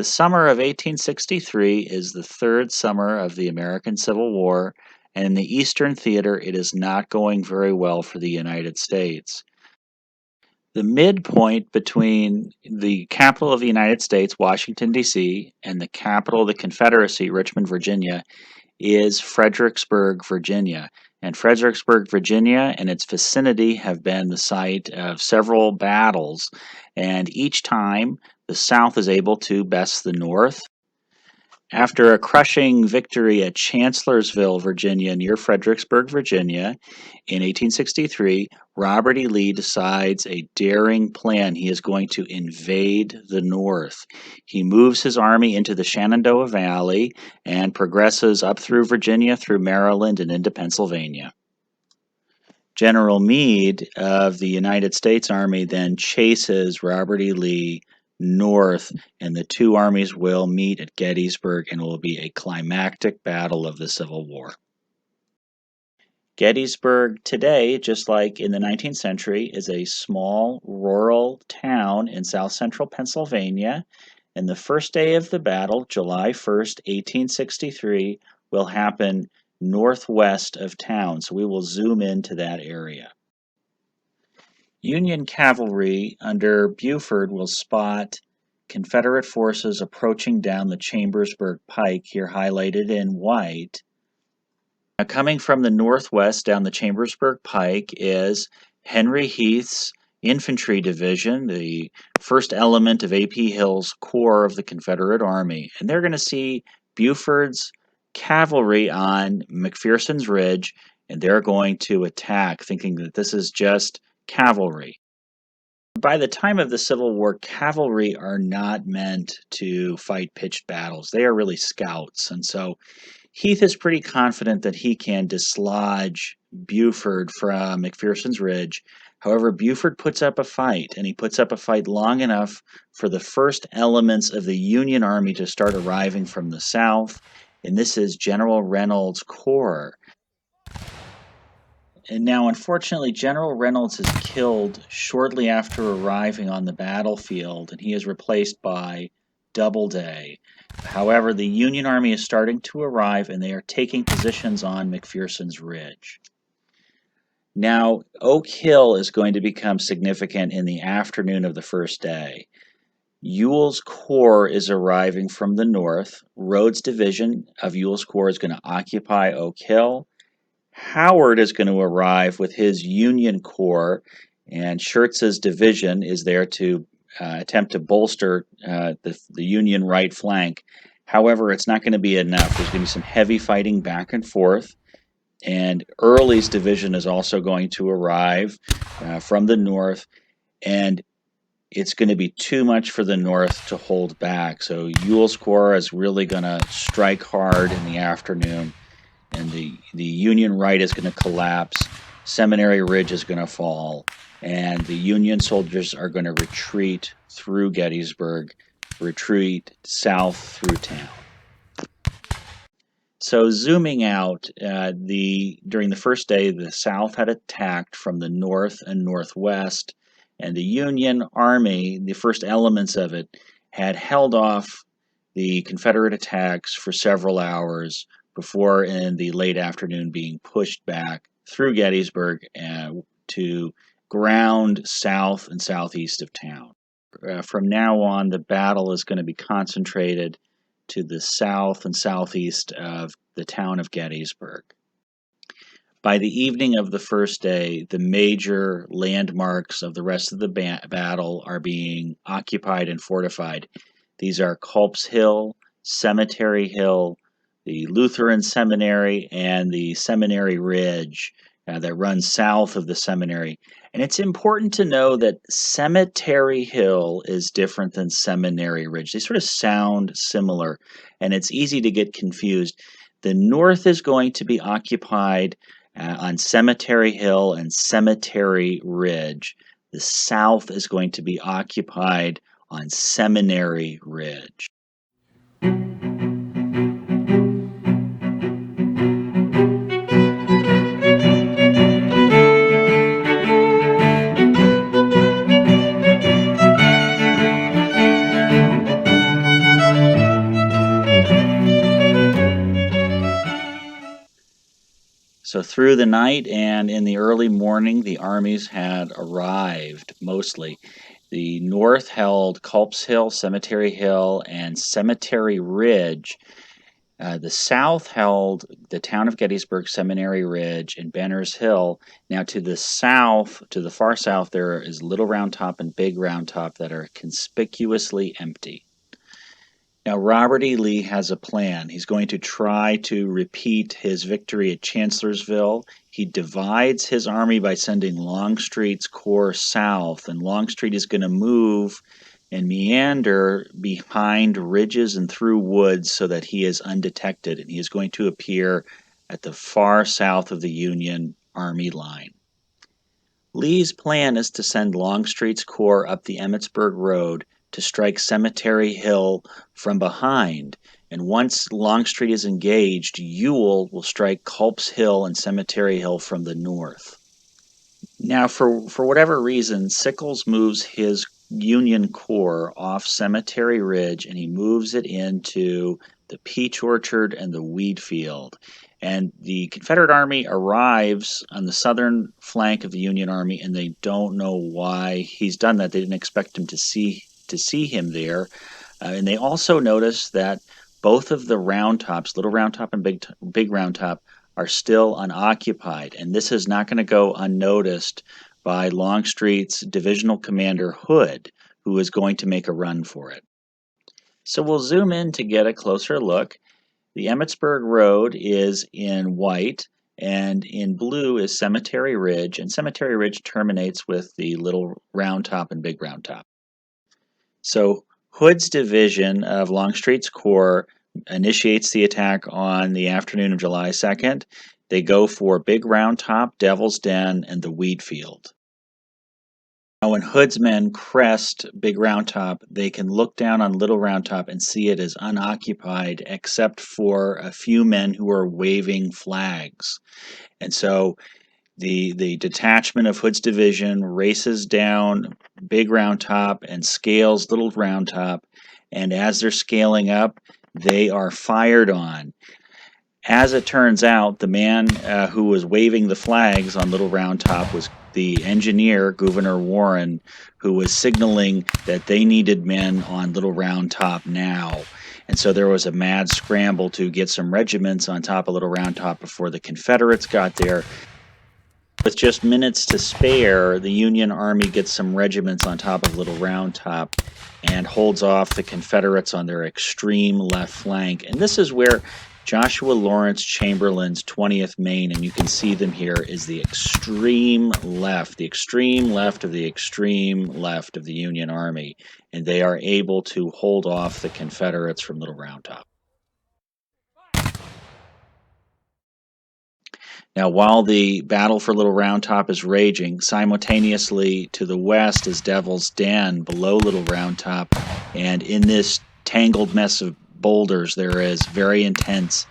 The summer of 1863 is the third summer of the American Civil War, and in the Eastern Theater, it is not going very well for the United States. The midpoint between the capital of the United States, Washington, D.C., and the capital of the Confederacy, Richmond, Virginia, is Fredericksburg, Virginia. And Fredericksburg, Virginia, and its vicinity have been the site of several battles, and each time the South is able to best the North. After a crushing victory at Chancellorsville, Virginia, near Fredericksburg, Virginia, in 1863, Robert E. Lee decides a daring plan. He is going to invade the North. He moves his army into the Shenandoah Valley and progresses up through Virginia, through Maryland, and into Pennsylvania. General Meade of the United States Army then chases Robert E. Lee north, and the two armies will meet at Gettysburg, and it will be a climactic battle of the Civil War. Gettysburg today, just like in the 19th century, is a small rural town in south central Pennsylvania, and the first day of the battle, July 1st, 1863, will happen northwest of town, so we will zoom into that area. Union cavalry under Buford will spot Confederate forces approaching down the Chambersburg Pike, here highlighted in white. Now, coming from the northwest down the Chambersburg Pike is Henry Heath's infantry division, the first element of A.P. Hill's corps of the Confederate Army. And they're going to see Buford's cavalry on McPherson's Ridge, and they're going to attack, thinking that this is just cavalry. By the time of the Civil War, cavalry are not meant to fight pitched battles. They are really scouts. And so Heath is pretty confident that he can dislodge Buford from McPherson's Ridge. However, Buford puts up a fight, and he puts up a fight long enough for the first elements of the Union Army to start arriving from the south. And this is General Reynolds' corps. And now, unfortunately, General Reynolds is killed shortly after arriving on the battlefield, and he is replaced by Doubleday. However, the Union Army is starting to arrive, and they are taking positions on McPherson's Ridge. Now, Oak Hill is going to become significant in the afternoon of the first day. Ewell's corps is arriving from the north. Rhodes' division of Ewell's corps is going to occupy Oak Hill. Howard is going to arrive with his Union Corps, and Schurz's division is there to attempt to bolster the Union right flank. However, it's not going to be enough. There's going to be some heavy fighting back and forth, and Early's division is also going to arrive from the north, and it's going to be too much for the North to hold back. So Ewell's corps is really going to strike hard in the afternoon, and the Union right is going to collapse. Seminary Ridge is going to fall, and the Union soldiers are going to retreat through Gettysburg, retreat south through town. So zooming out, during the first day, the South had attacked from the north and northwest, and the Union Army, the first elements of it, had held off the Confederate attacks for several hours before, in the late afternoon, being pushed back through Gettysburg to ground south and southeast of town. From now on, the battle is going to be concentrated to the south and southeast of the town of Gettysburg. By the evening of the first day, the major landmarks of the rest of the battle are being occupied and fortified. These are Culp's Hill, Cemetery Hill, the Lutheran Seminary, and the Seminary Ridge that runs south of the seminary. And it's important to know that Cemetery Hill is different than Seminary Ridge. They sort of sound similar, and it's easy to get confused. The north is going to be occupied on Cemetery Hill and Cemetery Ridge. The south is going to be occupied on Seminary Ridge. So through the night and in the early morning, the armies had arrived mostly. The North held Culp's Hill, Cemetery Hill, and Cemetery Ridge. The South held the town of Gettysburg, Seminary Ridge, and Benner's Hill. Now, to the south, to the far south, there is Little Round Top and Big Round Top that are conspicuously empty. Now, Robert E. Lee has a plan. He's going to try to repeat his victory at Chancellorsville. He divides his army by sending Longstreet's corps south, and Longstreet is going to move and meander behind ridges and through woods so that he is undetected, and he is going to appear at the far south of the Union Army line. Lee's plan is to send Longstreet's corps up the Emmitsburg Road to strike Cemetery Hill from behind, and once Longstreet is engaged, Ewell will strike Culp's Hill and Cemetery Hill from the north. Now, for whatever reason, Sickles moves his Union Corps off Cemetery Ridge, and he moves it into the Peach Orchard and the Wheatfield. And the Confederate Army arrives on the southern flank of the Union Army, and they don't know why he's done that. They didn't expect him to see him there. And they also notice that both of the Round Tops, Little Round Top and Big Round Top, are still unoccupied. And this is not going to go unnoticed by Longstreet's divisional commander Hood, who is going to make a run for it. So we'll zoom in to get a closer look. The Emmitsburg Road is in white, and in blue is Cemetery Ridge, and Cemetery Ridge terminates with the Little Round Top and Big Round Top. So Hood's division of Longstreet's corps initiates the attack on the afternoon of July 2nd. They go for Big Round Top, Devil's Den, and the Wheatfield. Now, when Hood's men crest Big Round Top, they can look down on Little Round Top and see it as unoccupied except for a few men who are waving flags. And so the detachment of Hood's division races down Big Round Top and scales Little Round Top, and as they're scaling up, they are fired on. As it turns out, the man who was waving the flags on Little Round Top was the engineer, Gouverneur Warren, who was signaling that they needed men on Little Round Top now. And so there was a mad scramble to get some regiments on top of Little Round Top before the Confederates got there. With just minutes to spare, the Union Army gets some regiments on top of Little Round Top and holds off the Confederates on their extreme left flank. And this is where Joshua Lawrence Chamberlain's 20th Maine, and you can see them here, is the extreme left of the extreme left of the Union Army, and they are able to hold off the Confederates from Little Round Top. Now, while the battle for Little Round Top is raging, simultaneously to the west is Devil's Den below Little Round Top, and in this tangled mess of boulders there is very intense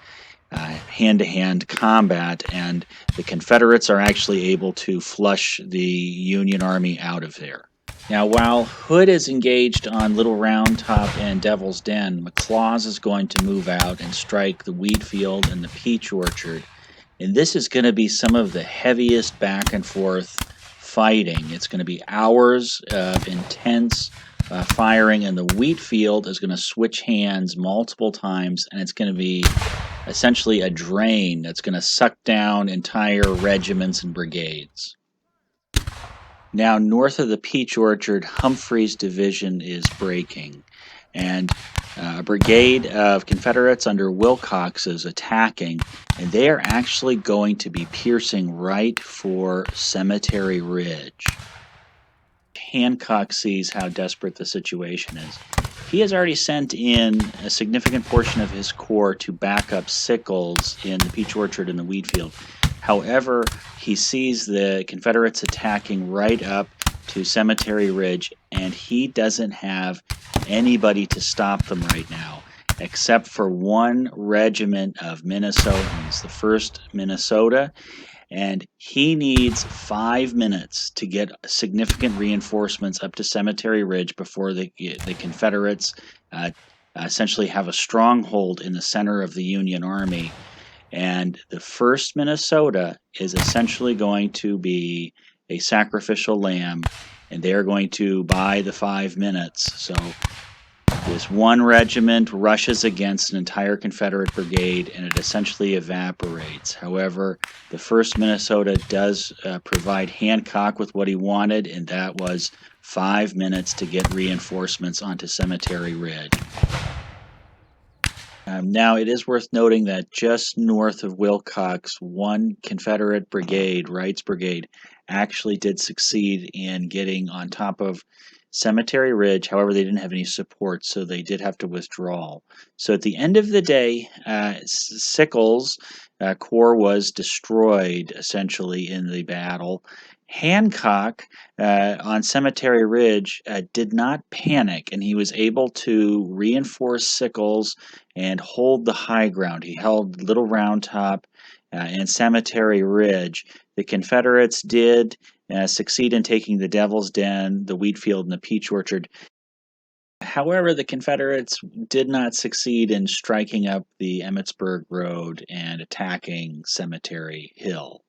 hand-to-hand combat, and the Confederates are actually able to flush the Union Army out of there. Now, while Hood is engaged on Little Round Top and Devil's Den, McLaws is going to move out and strike the Wheatfield and the Peach Orchard. And this is going to be some of the heaviest back and forth fighting. It's going to be hours of intense firing, and the Wheatfield is going to switch hands multiple times, and it's going to be essentially a drain that's going to suck down entire regiments and brigades. Now, north of the Peach Orchard, Humphreys' division is breaking, and a brigade of Confederates under Wilcox is attacking, and they are actually going to be piercing right for Cemetery Ridge. Hancock sees how desperate the situation is. He has already sent in a significant portion of his corps to back up Sickles in the Peach Orchard and the Wheatfield. However, he sees the Confederates attacking right up to Cemetery Ridge, and he doesn't have anybody to stop them right now, except for one regiment of Minnesotans, the 1st Minnesota, and he needs 5 minutes to get significant reinforcements up to Cemetery Ridge before the Confederates essentially have a stronghold in the center of the Union Army. And the 1st Minnesota is essentially going to be a sacrificial lamb, and they're going to buy the 5 minutes. So this one regiment rushes against an entire Confederate brigade, and it essentially evaporates. However, the 1st Minnesota does provide Hancock with what he wanted, and that was 5 minutes to get reinforcements onto Cemetery Ridge. Now, it is worth noting that just north of Wilcox, one Confederate brigade, Wright's brigade, actually did succeed in getting on top of Cemetery Ridge. However, they didn't have any support, so they did have to withdraw. So at the end of the day, Sickle's corps was destroyed, essentially, in the battle. Hancock on Cemetery Ridge did not panic, and he was able to reinforce Sickles and hold the high ground. He held Little Round Top and Cemetery Ridge. The Confederates did succeed in taking the Devil's Den, the Wheatfield, and the Peach Orchard. However, the Confederates did not succeed in striking up the Emmitsburg Road and attacking Cemetery Hill.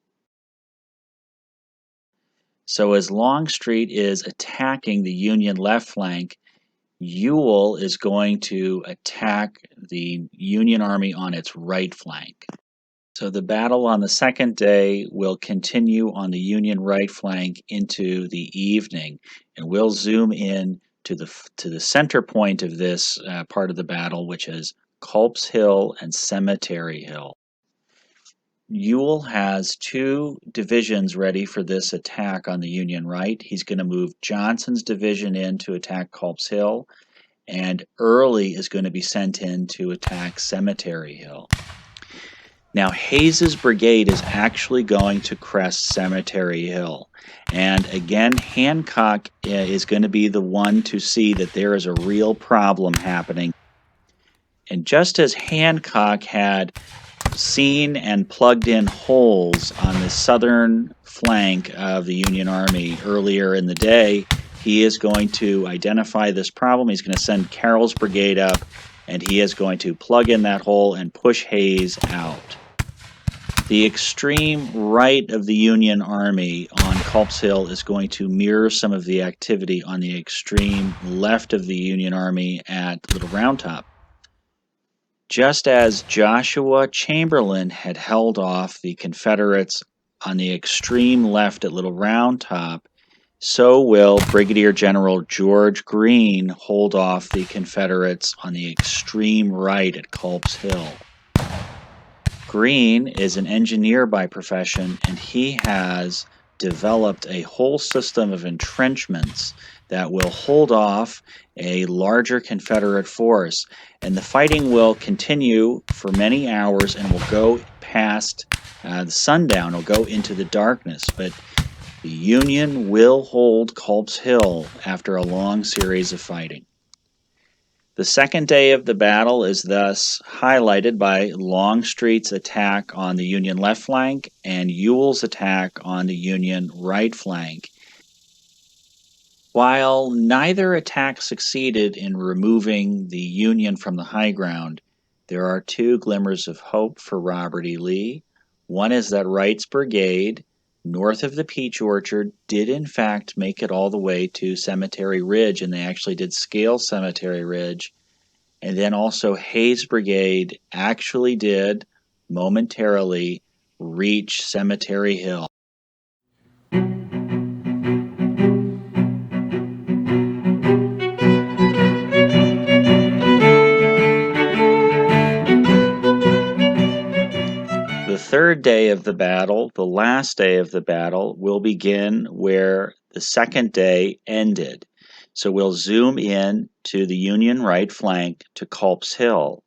So as Longstreet is attacking the Union left flank, Ewell is going to attack the Union Army on its right flank. So the battle on the 2nd day will continue on the Union right flank into the evening, and we'll zoom in to the center point of this part of the battle, which is Culp's Hill and Cemetery Hill. Ewell has 2 divisions ready for this attack on the Union right. He's going to move Johnson's division in to attack Culp's Hill, and Early is going to be sent in to attack Cemetery Hill. Now, Hayes's brigade is actually going to crest Cemetery Hill, and again, Hancock is going to be the one to see that there is a real problem happening. And just as Hancock had seen and plugged in holes on the southern flank of the Union Army earlier in the day, he is going to identify this problem. He's going to send Carroll's brigade up, and he is going to plug in that hole and push Hayes out. The extreme right of the Union Army on Culp's Hill is going to mirror some of the activity on the extreme left of the Union Army at Little Round Top. Just as Joshua Chamberlain had held off the Confederates on the extreme left at Little Round Top, so will Brigadier General George Greene hold off the Confederates on the extreme right at Culp's Hill. Greene is an engineer by profession, and he has developed a whole system of entrenchments that will hold off a larger Confederate force. And the fighting will continue for many hours and will go past the sundown, will go into the darkness. But the Union will hold Culp's Hill after a long series of fighting. The 2nd day of the battle is thus highlighted by Longstreet's attack on the Union left flank and Ewell's attack on the Union right flank. While neither attack succeeded in removing the Union from the high ground, there are 2 glimmers of hope for Robert E. Lee. One is that Wright's brigade, north of the Peach Orchard, did in fact make it all the way to Cemetery Ridge, and they actually did scale Cemetery Ridge. And then also Hayes' brigade actually did momentarily reach Cemetery Hill. The 3rd day of the battle, the last day of the battle, will begin where the 2nd day ended. So we'll zoom in to the Union right flank to Culp's Hill.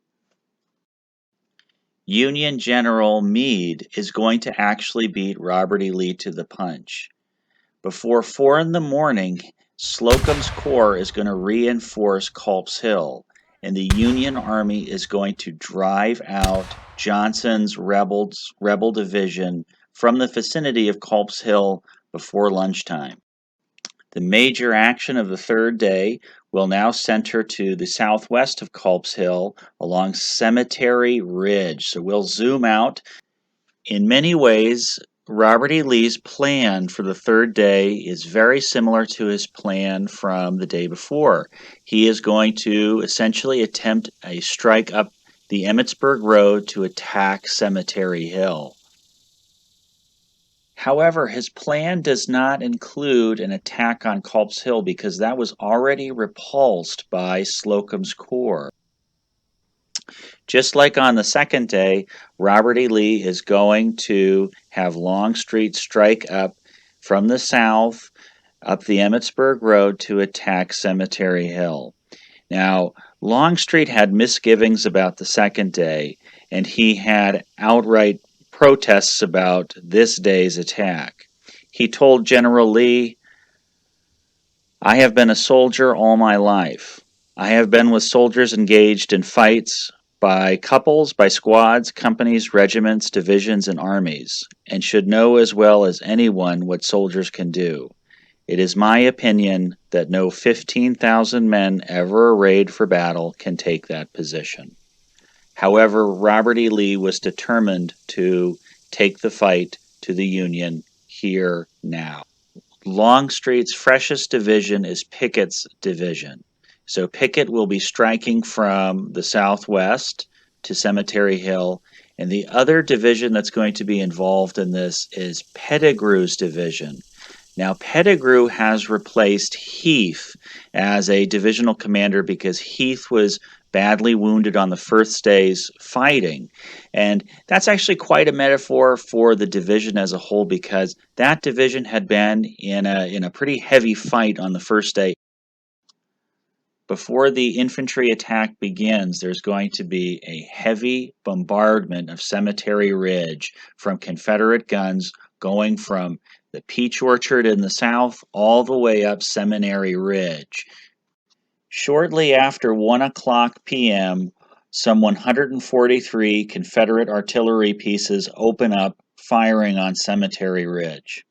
Union General Meade is going to actually beat Robert E. Lee to the punch. Before 4 in the morning, Slocum's corps is going to reinforce Culp's Hill, and the Union Army is going to drive out Johnson's rebel division from the vicinity of Culp's Hill before lunchtime. The major action of the third day will now center to the southwest of Culp's Hill along Cemetery Ridge. So we'll zoom out. In many ways, Robert E. Lee's plan for the third day is very similar to his plan from the day before. He is going to essentially attempt a strike up the Emmitsburg Road to attack Cemetery Hill. However, his plan does not include an attack on Culp's Hill because that was already repulsed by Slocum's corps. Just like on the second day, Robert E. Lee is going to have Longstreet strike up from the south up the Emmitsburg Road to attack Cemetery Hill. Now, Longstreet had misgivings about the second day, and he had outright protests about this day's attack. He told General Lee, "I have been a soldier all my life. I have been with soldiers engaged in fights by couples, by squads, companies, regiments, divisions, and armies, and should know as well as anyone what soldiers can do. It is my opinion that no 15,000 men ever arrayed for battle can take that position." However, Robert E. Lee was determined to take the fight to the Union here now. Longstreet's freshest division is Pickett's division. So Pickett will be striking from the southwest to Cemetery Hill, and the other division that's going to be involved in this is Pettigrew's division. Now, Pettigrew has replaced Heath as a divisional commander because Heath was badly wounded on the first day's fighting. And that's actually quite a metaphor for the division as a whole because that division had been in a pretty heavy fight on the first day. Before the infantry attack begins, there's going to be a heavy bombardment of Cemetery Ridge from Confederate guns going from the Peach Orchard in the south all the way up Seminary Ridge. Shortly after 1 o'clock p.m., some 143 Confederate artillery pieces open up, firing on Cemetery Ridge.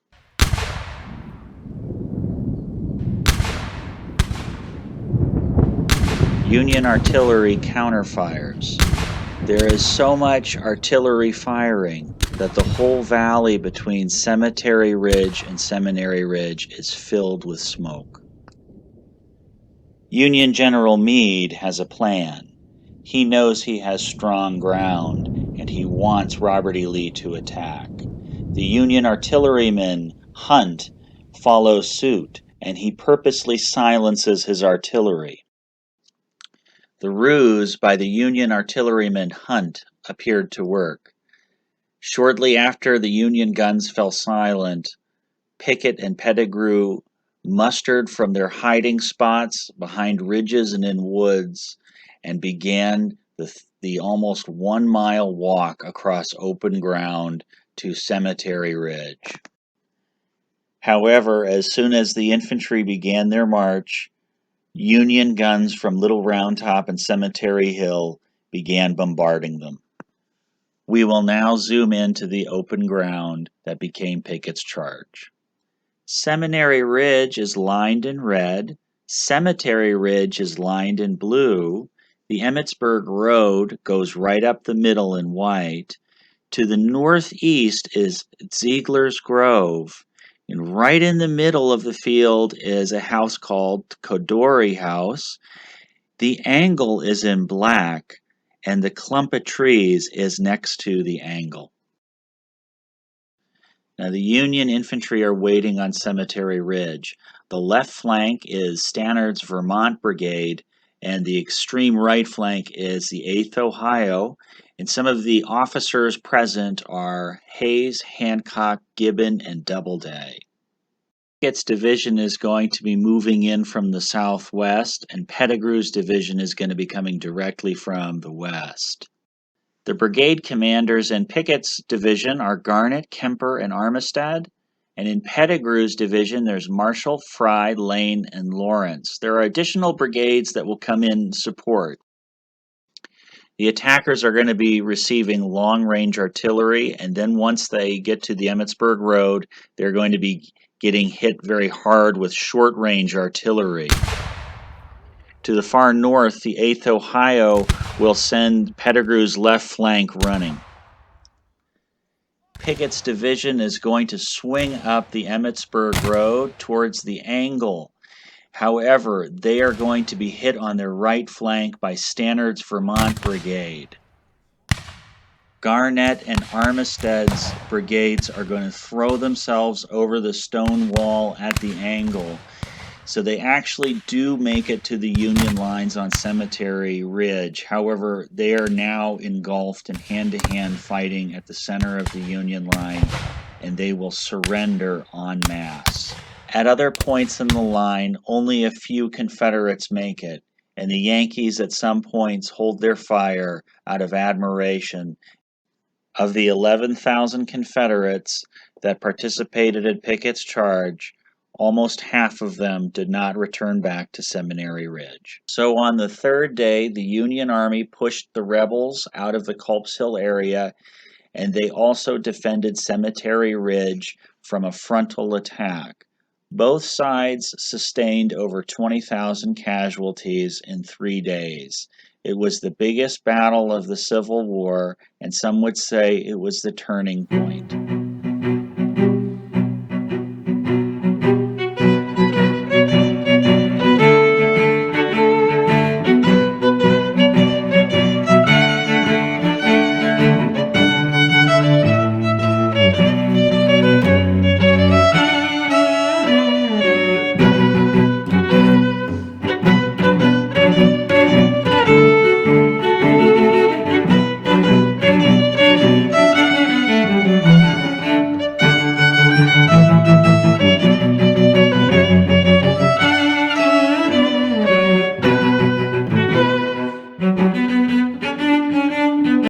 Union artillery counterfires. There is so much artillery firing that the whole valley between Cemetery Ridge and Seminary Ridge is filled with smoke. Union General Meade has a plan. He knows he has strong ground, and he wants Robert E. Lee to attack. The Union artilleryman, Hunt, follows suit, and he purposely silences his artillery. The ruse by the Union artilleryman Hunt appeared to work. Shortly after the Union guns fell silent, Pickett and Pettigrew mustered from their hiding spots behind ridges and in woods and began the almost 1 mile walk across open ground to Cemetery Ridge. However, as soon as the infantry began their march, Union guns from Little Round Top and Cemetery Hill began bombarding them. We will now zoom into the open ground that became Pickett's charge. Seminary Ridge is lined in red, Cemetery Ridge is lined in blue, the Emmitsburg Road goes right up the middle in white. To the northeast is Ziegler's Grove, and right in the middle of the field is a house called Codori House. The angle is in black, and the clump of trees is next to the angle. Now, the Union infantry are waiting on Cemetery Ridge. The left flank is Stannard's Vermont Brigade, and the extreme right flank is the 8th Ohio. And some of the officers present are Hayes, Hancock, Gibbon, and Doubleday. Pickett's division is going to be moving in from the southwest, and Pettigrew's division is going to be coming directly from the west. The brigade commanders in Pickett's division are Garnett, Kemper, and Armistead. And in Pettigrew's division, there's Marshall, Fry, Lane, and Lawrence. There are additional brigades that will come in support. The attackers are going to be receiving long-range artillery, and then once they get to the Emmitsburg Road, they're going to be getting hit very hard with short-range artillery. To the far north, the 8th Ohio will send Pettigrew's left flank running. Pickett's division is going to swing up the Emmitsburg Road towards the angle. However, they are going to be hit on their right flank by Stannard's Vermont Brigade. Garnett and Armistead's brigades are going to throw themselves over the stone wall at the angle. So they actually do make it to the Union lines on Cemetery Ridge. However, they are now engulfed in hand-to-hand fighting at the center of the Union line, and they will surrender en masse. At other points in the line, only a few Confederates make it, and the Yankees at some points hold their fire out of admiration. Of the 11,000 Confederates that participated in Pickett's charge, almost half of them did not return back to Seminary Ridge. So on the third day, the Union Army pushed the rebels out of the Culp's Hill area, and they also defended Cemetery Ridge from a frontal attack. Both sides sustained over 20,000 casualties in 3 days. It was the biggest battle of the Civil War, and some would say it was the turning point.